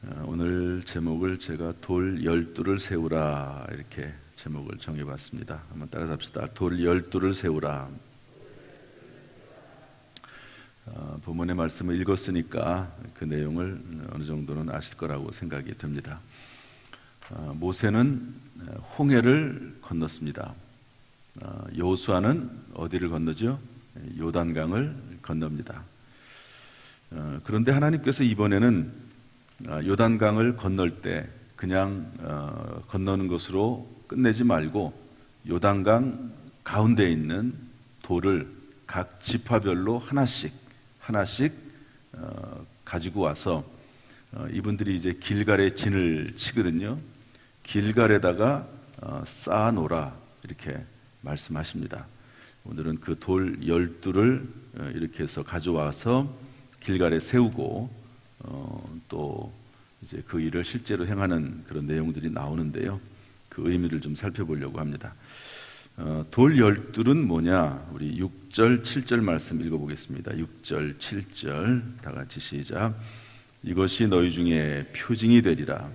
오늘 제목을 제가 돌 12를 세우라 이렇게 제목을 정해봤습니다. 한번 따라서 합시다. 돌 12를 세우라. 본문의 말씀을 읽었으니까 그 내용을 어느 정도는 아실 거라고 생각이 됩니다. 모세는 홍해를 건넜습니다. 여호수아는 어디를 건너죠? 요단강을 건넙니다. 그런데 하나님께서 이번에는 요단강을 건널 때 그냥 건너는 것으로 끝내지 말고 요단강 가운데 있는 돌을 각 지파별로 하나씩 가지고 와서 이분들이 이제 길갈에 진을 치거든요. 길갈에다가 쌓아놓으라 이렇게 말씀하십니다. 오늘은 그 돌 12를 이렇게 해서 가져와서 길갈에 세우고 또 이제 그 일을 실제로 행하는 그런 내용들이 나오는데요. 그 의미를 좀 살펴보려고 합니다. 돌 12은 뭐냐? 우리 6절, 7절 말씀 읽어보겠습니다. 6절, 7절 다 같이 시작. 이것이 너희 중에 표징이 되리라.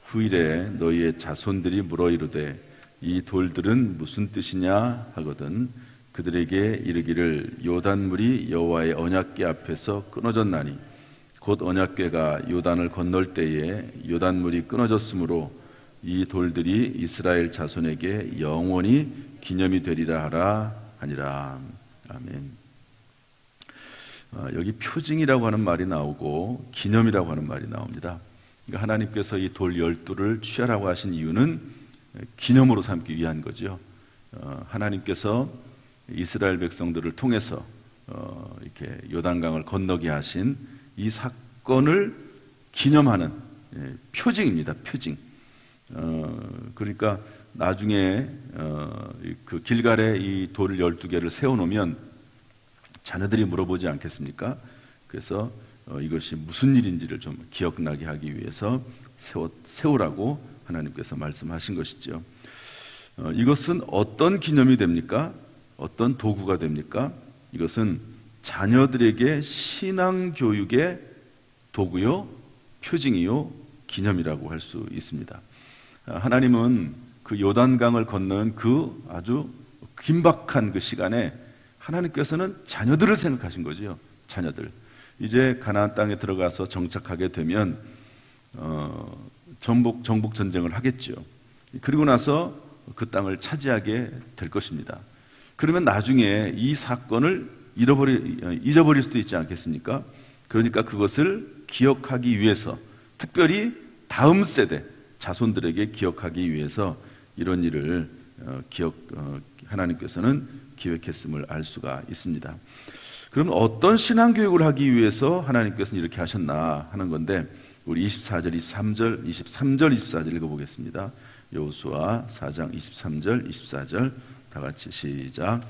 후일에 너희의 자손들이 물어 이르되 이 돌들은 무슨 뜻이냐 하거든 그들에게 이르기를 요단물이 여호와의 언약궤 앞에서 끊어졌나니 곧 언약궤가 요단을 건널 때에 요단물이 끊어졌으므로 이 돌들이 이스라엘 자손에게 영원히 기념이 되리라 하라 하니라. 아멘. 여기 표징이라고 하는 말이 나오고 기념이라고 하는 말이 나옵니다. 그러니까 하나님께서 이 돌 12를 취하라고 하신 이유는 기념으로 삼기 위한 거죠. 하나님께서 이스라엘 백성들을 통해서 이렇게 요단강을 건너게 하신 이 사건을 기념하는 표징입니다. 표징. 그러니까 나중에 그 길갈에 이 돌 12개를 세워놓으면 자녀들이 물어보지 않겠습니까? 그래서 이것이 무슨 일인지를 좀 기억나게 하기 위해서 세우라고 하나님께서 말씀하신 것이죠. 이것은 어떤 기념이 됩니까? 어떤 도구가 됩니까? 이것은 자녀들에게 신앙교육의 도구요, 표징이요, 기념이라고 할 수 있습니다. 하나님은 그 요단강을 건넌 그 아주 긴박한 그 시간에 하나님께서는 자녀들을 생각하신 거죠. 자녀들. 이제 가나안 땅에 들어가서 정착하게 되면 정복 전쟁을 하겠죠. 그리고 나서 그 땅을 차지하게 될 것입니다. 그러면 나중에 이 사건을 잊어버릴 수도 있지 않겠습니까? 그러니까 그것을 기억하기 위해서 특별히 다음 세대 자손들에게 기억하기 위해서 이런 일을 하나님께서는 기획했음을 알 수가 있습니다. 그럼 어떤 신앙교육을 하기 위해서 하나님께서는 이렇게 하셨나 하는 건데 우리 24절, 24절 읽어보겠습니다. 여호수아 4장 23절, 24절 다 같이 시작.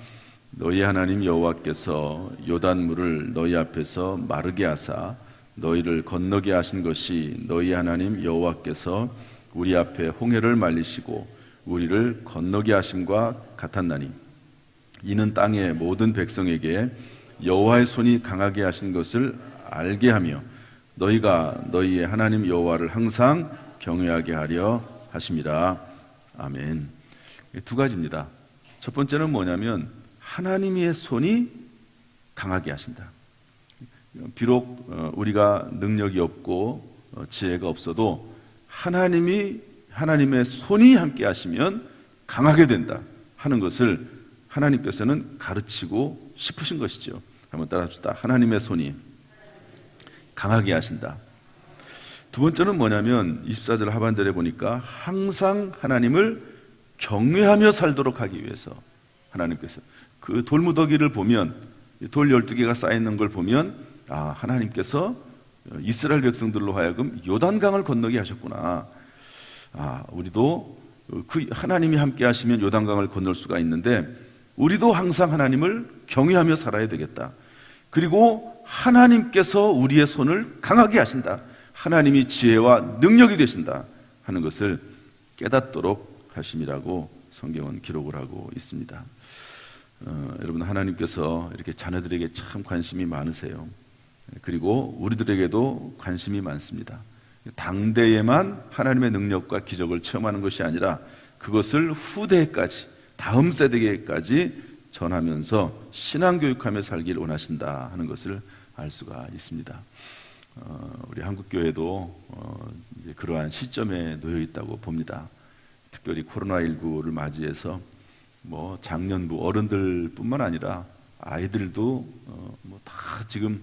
너희 하나님 여호와께서 요단물을 너희 앞에서 마르게 하사 너희를 건너게 하신 것이 너희 하나님 여호와께서 우리 앞에 홍해를 말리시고 우리를 건너게 하심과 같았나니 이는 땅의 모든 백성에게 여호와의 손이 강하게 하신 것을 알게 하며 너희가 너희의 하나님 여호와를 항상 경외하게 하려 하심이라. 아멘. 두 가지입니다. 첫 번째는 뭐냐면 하나님의 손이 강하게 하신다. 비록 우리가 능력이 없고 지혜가 없어도 하나님의 손이 함께 하시면 강하게 된다 하는 것을 하나님께서는 가르치고 싶으신 것이죠. 한번 따라합시다. 하나님의 손이 강하게 하신다. 두 번째는 뭐냐면 24절 하반절에 보니까 항상 하나님을 경외하며 살도록 하기 위해서 하나님께서 그 돌무더기를 보면 돌 12개가 쌓여있는 걸 보면 하나님께서 이스라엘 백성들로 하여금 요단강을 건너게 하셨구나. 우리도 그 하나님이 함께 하시면 요단강을 건널 수가 있는데 우리도 항상 하나님을 경외하며 살아야 되겠다. 그리고 하나님께서 우리의 손을 강하게 하신다. 하나님이 지혜와 능력이 되신다 하는 것을 깨닫도록 하심이라고 성경은 기록을 하고 있습니다. 여러분 하나님께서 이렇게 자녀들에게 참 관심이 많으세요. 그리고 우리들에게도 관심이 많습니다. 당대에만 하나님의 능력과 기적을 체험하는 것이 아니라 그것을 후대까지, 다음 세대에까지 전하면서 신앙교육하며 살기를 원하신다 하는 것을 알 수가 있습니다. 우리 한국교회도 이제 그러한 시점에 놓여 있다고 봅니다. 특별히 코로나19를 맞이해서 뭐 장년부 어른들뿐만 아니라 아이들도 뭐 다 지금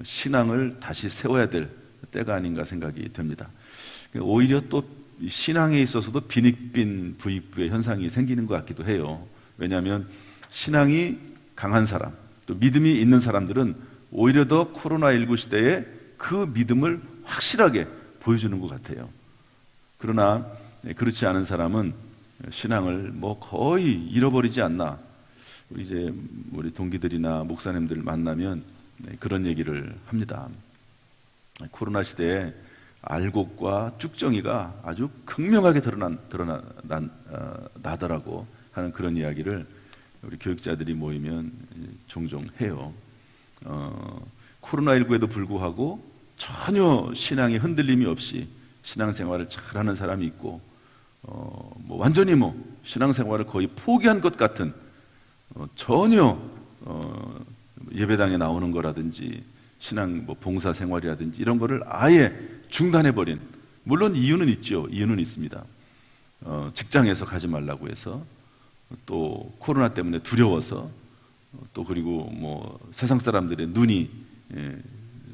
신앙을 다시 세워야 될 때가 아닌가 생각이 됩니다. 오히려 또 신앙에 있어서도 빈익빈 부익부의 현상이 생기는 것 같기도 해요. 왜냐하면 신앙이 강한 사람, 또 믿음이 있는 사람들은 오히려 더 코로나19 시대에 그 믿음을 확실하게 보여주는 것 같아요. 그러나 그렇지 않은 사람은 신앙을 뭐 거의 잃어버리지 않나. 이제 우리 동기들이나 목사님들 만나면 그런 얘기를 합니다. 코로나 시대에 알곡과 쭉정이가 아주 극명하게 나더라고 하는 그런 이야기를 우리 교육자들이 모이면 종종 해요. 코로나19에도 불구하고 전혀 신앙에 흔들림이 없이 신앙생활을 잘하는 사람이 있고, 뭐 완전히 뭐 신앙생활을 거의 포기한 것 같은 전혀 예배당에 나오는 거라든지 신앙 뭐 봉사 생활이라든지 이런 거를 아예 중단해버린, 물론 이유는 있죠. 이유는 있습니다. 직장에서 가지 말라고 해서, 또 코로나 때문에 두려워서, 또 그리고 뭐 세상 사람들의 눈이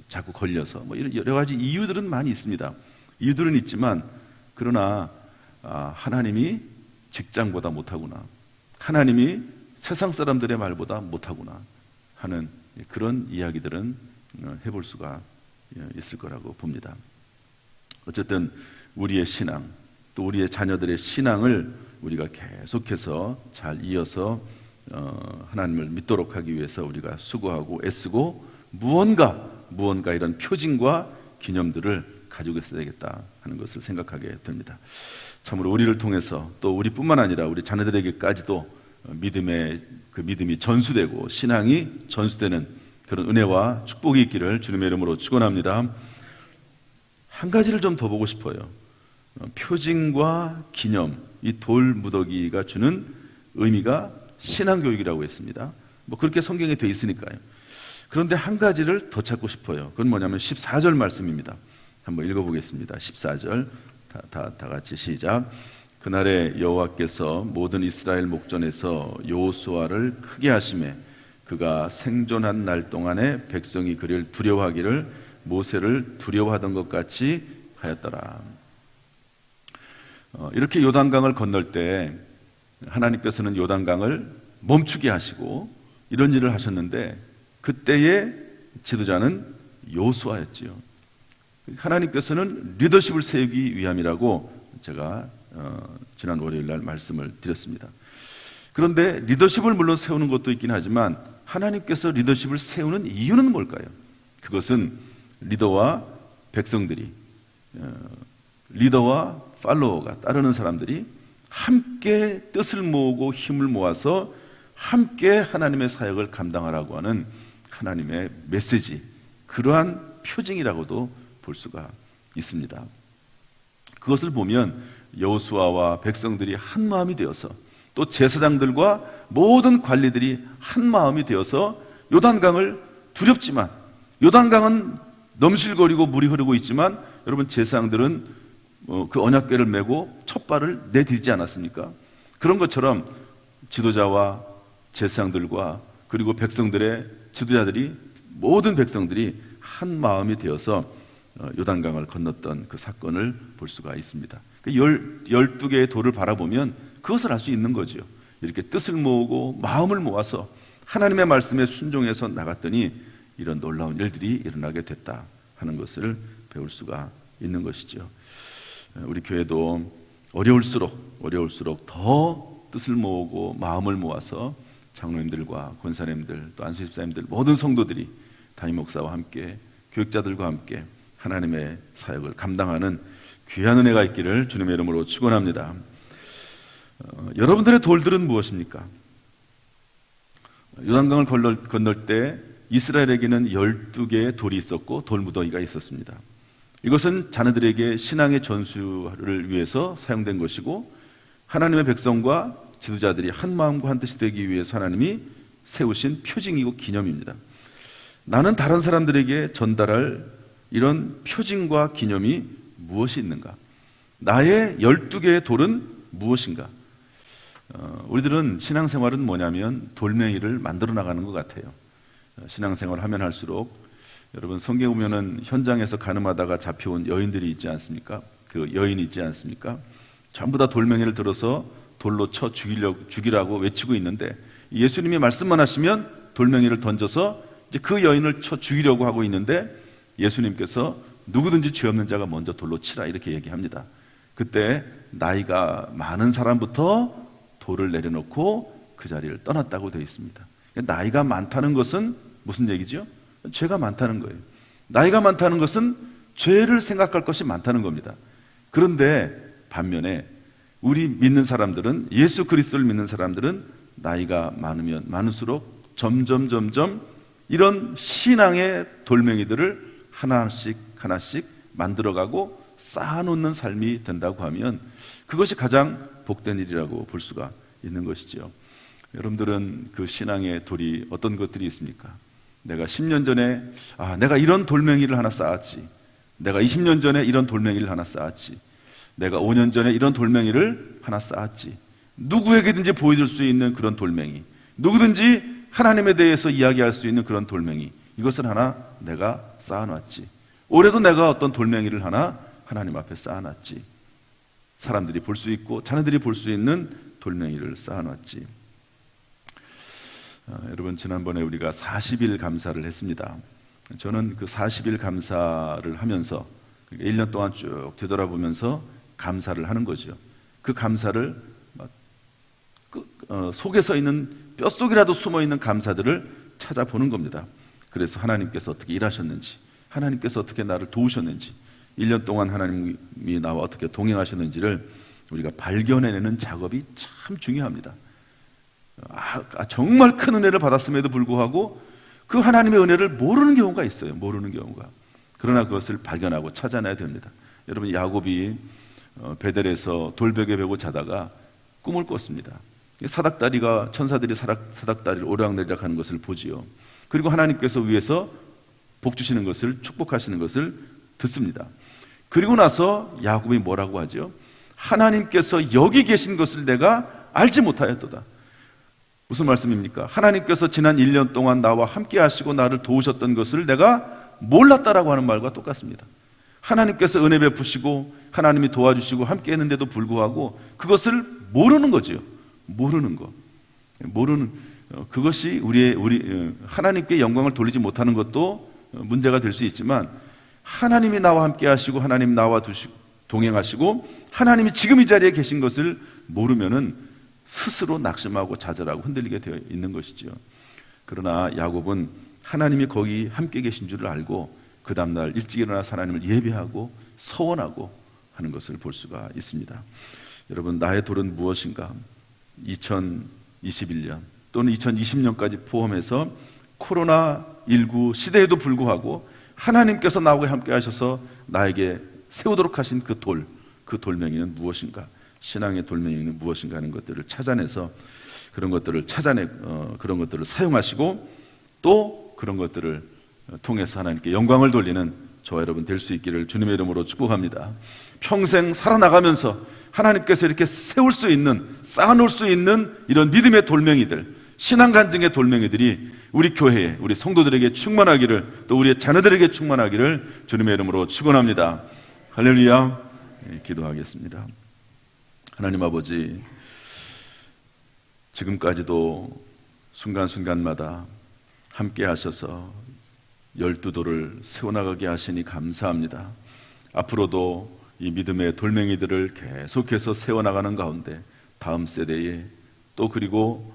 자꾸 걸려서, 뭐 이런 여러 가지 이유들은 많이 있습니다. 이유들은 있지만, 그러나 하나님이 직장보다 못하구나, 하나님이 세상 사람들의 말보다 못하구나 하는 그런 이야기들은 해볼 수가 있을 거라고 봅니다. 어쨌든 우리의 신앙, 또 우리의 자녀들의 신앙을 우리가 계속해서 잘 이어서 하나님을 믿도록 하기 위해서 우리가 수고하고 애쓰고 무언가 이런 표징과 기념들을 가지고 있어야 되겠다 하는 것을 생각하게 됩니다. 참으로 우리를 통해서, 또 우리뿐만 아니라 우리 자녀들에게까지도 믿음이 전수되고 신앙이 전수되는 그런 은혜와 축복이 있기를 주님의 이름으로 축원합니다. 한 가지를 좀 더 보고 싶어요. 표징과 기념, 이 돌 무더기가 주는 의미가 신앙교육이라고 했습니다. 뭐 그렇게 성경에 돼 있으니까요. 그런데 한 가지를 더 찾고 싶어요. 그건 뭐냐면 14절 말씀입니다. 한번 읽어보겠습니다. 14절 다 같이 시작. 그날에 여호와께서 모든 이스라엘 목전에서 여호수아를 크게 하시매 그가 생존한 날 동안에 백성이 그를 두려워하기를 모세를 두려워하던 것 같이 하였더라. 이렇게 요단강을 건널 때 하나님께서는 요단강을 멈추게 하시고 이런 일을 하셨는데, 그때의 지도자는 여호수아였지요. 하나님께서는 리더십을 세우기 위함이라고 제가 지난 월요일 날 말씀을 드렸습니다. 그런데 리더십을 물론 세우는 것도 있긴 하지만 하나님께서 리더십을 세우는 이유는 뭘까요? 그것은 리더와 백성들이, 리더와 팔로워가 따르는 사람들이 함께 뜻을 모으고 힘을 모아서 함께 하나님의 사역을 감당하라고 하는 하나님의 메시지, 그러한 표징이라고도 볼 수가 있습니다. 그것을 보면 여호수아와 백성들이 한 마음이 되어서, 또 제사장들과 모든 관리들이 한 마음이 되어서 요단강을, 두렵지만 요단강은 넘실거리고 물이 흐르고 있지만 여러분, 제사장들은 그 언약궤를 메고 첫 발을 내디디지 않았습니까? 그런 것처럼 지도자와 제사장들과 그리고 백성들의 지도자들이, 모든 백성들이 한 마음이 되어서 요단강을 건넜던 그 사건을 볼 수가 있습니다. 12개의 돌을 바라보면 그것을 알 수 있는 거죠. 이렇게 뜻을 모으고 마음을 모아서 하나님의 말씀에 순종해서 나갔더니 이런 놀라운 일들이 일어나게 됐다 하는 것을 배울 수가 있는 것이죠. 우리 교회도 어려울수록 더 뜻을 모으고 마음을 모아서 장로님들과 권사님들, 또 안수집사님들, 모든 성도들이 담임 목사와 함께, 교육자들과 함께 하나님의 사역을 감당하는 귀한 은혜가 있기를 주님의 이름으로 축원합니다. 여러분들의 돌들은 무엇입니까? 요단강을 건널 때 이스라엘에게는 12개의 돌이 있었고 돌무더기가 있었습니다. 이것은 자녀들에게 신앙의 전수를 위해서 사용된 것이고 하나님의 백성과 지도자들이 한 마음과 한 뜻이 되기 위해서 하나님이 세우신 표징이고 기념입니다. 나는 다른 사람들에게 전달할 이런 표징과 기념이 무엇이 있는가? 나의 12개의 돌은 무엇인가? 우리들은 신앙생활은 뭐냐면 돌멩이를 만들어 나가는 것 같아요. 신앙생활을 하면 할수록 여러분 성경에 보면은 현장에서 가늠하다가 잡혀온 여인들이 있지 않습니까? 그 여인이 있지 않습니까? 전부 다 돌멩이를 들어서 돌로 쳐 죽이라고 외치고 있는데 예수님이 말씀만 하시면 돌멩이를 던져서 이제 그 여인을 쳐 죽이려고 하고 있는데 예수님께서 누구든지 죄 없는 자가 먼저 돌로 치라 이렇게 얘기합니다. 그때 나이가 많은 사람부터 돌을 내려놓고 그 자리를 떠났다고 되어 있습니다. 나이가 많다는 것은 무슨 얘기죠? 죄가 많다는 거예요. 나이가 많다는 것은 죄를 생각할 것이 많다는 겁니다. 그런데 반면에 우리 믿는 사람들은, 예수 그리스도를 믿는 사람들은 나이가 많으면 많을수록 점점 이런 신앙의 돌멩이들을 하나씩 만들어가고 쌓아놓는 삶이 된다고 하면 그것이 가장 복된 일이라고 볼 수가 있는 것이죠. 여러분들은 그 신앙의 돌이 어떤 것들이 있습니까? 내가 10년 전에 내가 이런 돌멩이를 하나 쌓았지, 내가 20년 전에 이런 돌멩이를 하나 쌓았지, 내가 5년 전에 이런 돌멩이를 하나 쌓았지. 누구에게든지 보여줄 수 있는 그런 돌멩이, 누구든지 하나님에 대해서 이야기할 수 있는 그런 돌멩이, 이것을 하나 내가 쌓아놨지. 올해도 내가 어떤 돌멩이를 하나 하나님 앞에 쌓아놨지. 사람들이 볼 수 있고 자녀들이 볼 수 있는 돌멩이를 쌓아놨지. 여러분, 지난번에 우리가 40일 감사를 했습니다. 저는 그 40일 감사를 하면서 1년 동안 쭉 되돌아보면서 감사를 하는 거죠. 그 감사를 속에 서 있는, 뼛속이라도 숨어있는 감사들을 찾아보는 겁니다. 그래서 하나님께서 어떻게 일하셨는지, 하나님께서 어떻게 나를 도우셨는지, 1년 동안 하나님이 나와 어떻게 동행하셨는지를 우리가 발견해내는 작업이 참 중요합니다. 정말 큰 은혜를 받았음에도 불구하고 그 하나님의 은혜를 모르는 경우가 있어요. 모르는 경우가. 그러나 그것을 발견하고 찾아내야 됩니다. 여러분, 야곱이 베델에서 돌베개 베고 자다가 꿈을 꿨습니다. 사닥다리가, 천사들이 사닥다리를 오르락내리락 하는 것을 보지요. 그리고 하나님께서 위에서 복 주시는 것을, 축복하시는 것을 듣습니다. 그리고 나서 야곱이 뭐라고 하죠? 하나님께서 여기 계신 것을 내가 알지 못하였도다. 무슨 말씀입니까? 하나님께서 지난 1년 동안 나와 함께 하시고 나를 도우셨던 것을 내가 몰랐다라고 하는 말과 똑같습니다. 하나님께서 은혜 베푸시고 하나님이 도와주시고 함께 했는데도 불구하고 그것을 모르는 거죠. 모르는 거. 그것이 우리 하나님께 영광을 돌리지 못하는 것도 문제가 될 수 있지만, 하나님이 나와 함께 하시고 하나님 나와 동행하시고 하나님이 지금 이 자리에 계신 것을 모르면은 스스로 낙심하고 좌절하고 흔들리게 되어 있는 것이죠. 그러나 야곱은 하나님이 거기 함께 계신 줄을 알고 그 다음날 일찍 일어나서 하나님을 예배하고 서원하고 하는 것을 볼 수가 있습니다. 여러분, 나의 돌은 무엇인가? 2021년 또는 2020년까지 포함해서 코로나19 시대에도 불구하고 하나님께서 나와 함께 하셔서 나에게 세우도록 하신 그 돌멩이는 무엇인가? 신앙의 돌멩이는 무엇인가 하는 것들을 찾아내서 그런 것들을 그런 것들을 사용하시고 또 그런 것들을 통해서 하나님께 영광을 돌리는 저와 여러분 될 수 있기를 주님의 이름으로 축복합니다. 평생 살아나가면서 하나님께서 이렇게 세울 수 있는, 쌓아놓을 수 있는 이런 믿음의 돌멩이들, 신앙 간증의 돌멩이들이 우리 교회에, 우리 성도들에게 충만하기를, 또 우리의 자녀들에게 충만하기를 주님의 이름으로 축원합니다. 할렐루야. 기도하겠습니다. 하나님 아버지, 지금까지도 순간순간마다 함께 하셔서 12돌을 세워나가게 하시니 감사합니다. 앞으로도 이 믿음의 돌멩이들을 계속해서 세워나가는 가운데 다음 세대에 또 그리고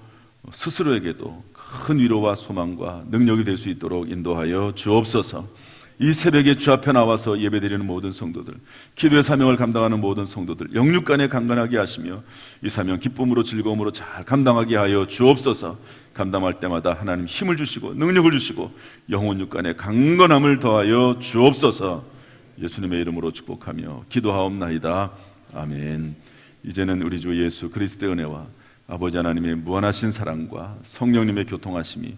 스스로에게도 큰 위로와 소망과 능력이 될 수 있도록 인도하여 주옵소서. 이 새벽에 주 앞에 나와서 예배드리는 모든 성도들, 기도의 사명을 감당하는 모든 성도들 영육간에 강건하게 하시며 이 사명 기쁨으로 즐거움으로 잘 감당하게 하여 주옵소서. 감당할 때마다 하나님 힘을 주시고 능력을 주시고 영혼 육간에 강건함을 더하여 주옵소서. 예수님의 이름으로 축복하며 기도하옵나이다. 아멘. 이제는 우리 주 예수 그리스도의 은혜와 아버지 하나님의 무한하신 사랑과 성령님의 교통하심이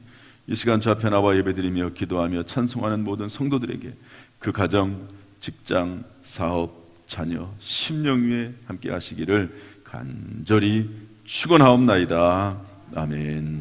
이 시간 주 앞에 나와 예배드리며 기도하며 찬송하는 모든 성도들에게 그 가정, 직장, 사업, 자녀, 심령 위에 함께 하시기를 간절히 축원하옵나이다. 아멘.